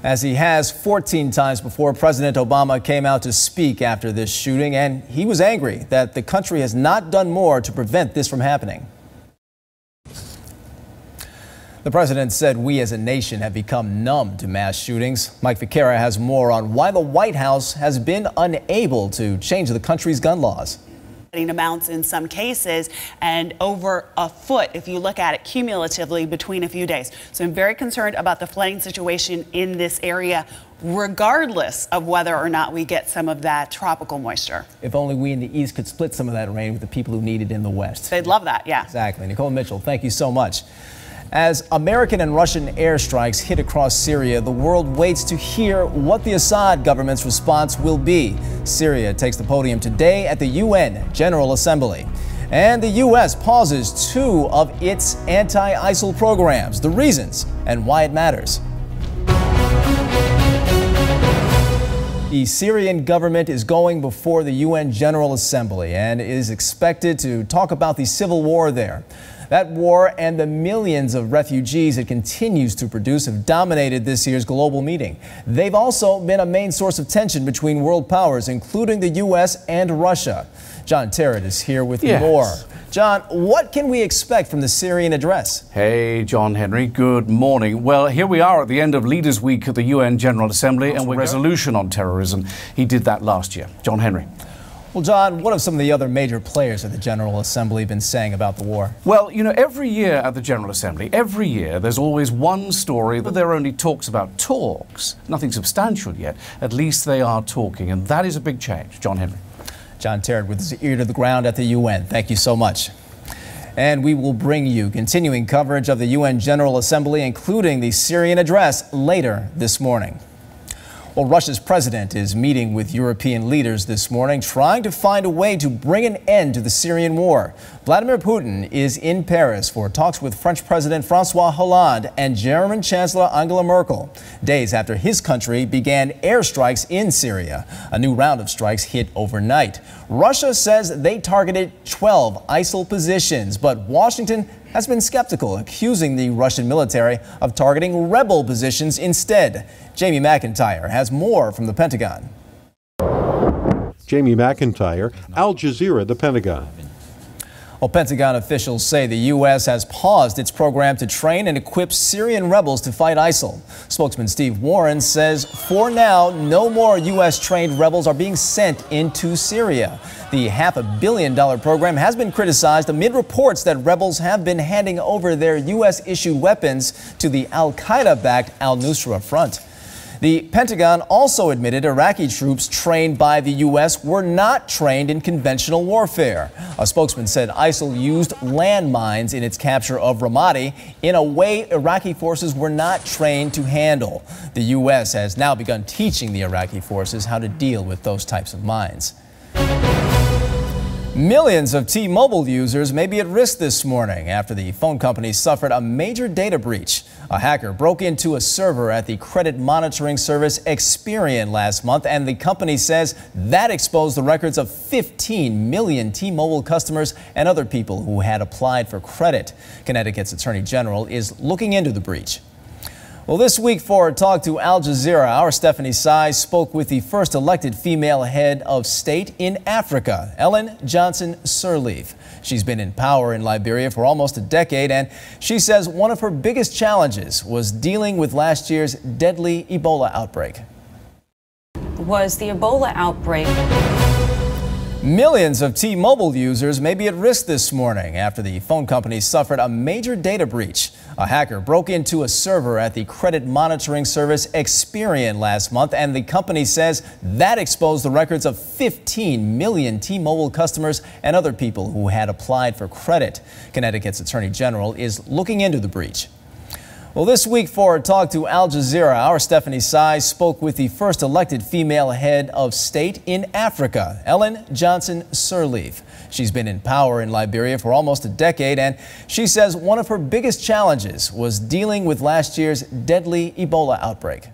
As he has 14 times before, President Obama came out to speak after this shooting, and he was angry that the country has not done more to prevent this from happening. The president said we as a nation have become numb to mass shootings. Mike Ficara has more on why the White House has been unable to change the country's gun laws. Amounts in some cases and over a foot if you look at it cumulatively between a few days. So I'm very concerned about the flooding situation in this area, regardless of whether or not we get some of that tropical moisture. If only we in the East could split some of that rain with the people who need it in the West. They'd love that, yeah. Exactly. Nicole Mitchell, thank you so much. As American and Russian airstrikes hit across Syria, the world waits to hear what the Assad government's response will be. Syria takes the podium today at the UN General Assembly. And the U.S. pauses 2 of its anti-ISIL programs, the reasons and why it matters. The Syrian government is going before the UN General Assembly and is expected to talk about the civil war there. That war and the millions of refugees it continues to produce have dominated this year's global meeting. They've also been a main source of tension between world powers, including the U.S. and Russia. John Terrett is here with more. John, what can we expect from the Syrian address? Hey, John Henry, good morning. Well, here we are at the end of Leaders' Week at the UN General Assembly and with a resolution on terrorism. He did that last year. John Henry. Well, John, what have some of the other major players at the General Assembly been saying about the war? Well, you know, every year at the General Assembly, every year, there's always one story that there are only talks about talks. Nothing substantial yet. At least they are talking, and that is a big change. John Henry. John Terrett with his ear to the ground at the UN. Thank you so much. And we will bring you continuing coverage of the UN General Assembly, including the Syrian address, later this morning. Well, Russia's president is meeting with European leaders this morning, trying to find a way to bring an end to the Syrian war. Vladimir Putin is in Paris for talks with French President Francois Hollande and German Chancellor Angela Merkel, days after his country began airstrikes in Syria. A new round of strikes hit overnight. Russia says they targeted 12 ISIL positions, but Washington has been skeptical, accusing the Russian military of targeting rebel positions instead. Jamie McIntyre has more from the Pentagon. Jamie McIntyre, Al Jazeera, the Pentagon. Well, Pentagon officials say the U.S. has paused its program to train and equip Syrian rebels to fight ISIL. Spokesman Steve Warren says for now, no more U.S.-trained rebels are being sent into Syria. The $500 million program has been criticized amid reports that rebels have been handing over their U.S.-issued weapons to the al-Qaeda-backed al-Nusra Front. The Pentagon also admitted Iraqi troops trained by the U.S. were not trained in conventional warfare. A spokesman said ISIL used landmines in its capture of Ramadi in a way Iraqi forces were not trained to handle. The U.S. has now begun teaching the Iraqi forces how to deal with those types of mines. Millions of T-Mobile users may be at risk this morning after the phone company suffered a major data breach. A hacker broke into a server at the credit monitoring service Experian last month, and the company says that exposed the records of 15 million T-Mobile customers and other people who had applied for credit. Connecticut's Attorney General is looking into the breach. Well, this week for a talk to Al Jazeera, our Stephanie Sy spoke with the first elected female head of state in Africa, Ellen Johnson Sirleaf. She's been in power in Liberia for almost a decade, and she says one of her biggest challenges was dealing with last year's deadly Ebola outbreak. Was the Ebola outbreak. Millions of T-Mobile users may be at risk this morning after the phone company suffered a major data breach. A hacker broke into a server at the credit monitoring service Experian last month, and the company says that exposed the records of 15 million T-Mobile customers and other people who had applied for credit. Connecticut's Attorney General is looking into the breach. Well, this week for a talk to Al Jazeera, our Stephanie Sy spoke with the first elected female head of state in Africa, Ellen Johnson Sirleaf. She's been in power in Liberia for almost a decade, and she says one of her biggest challenges was dealing with last year's deadly Ebola outbreak.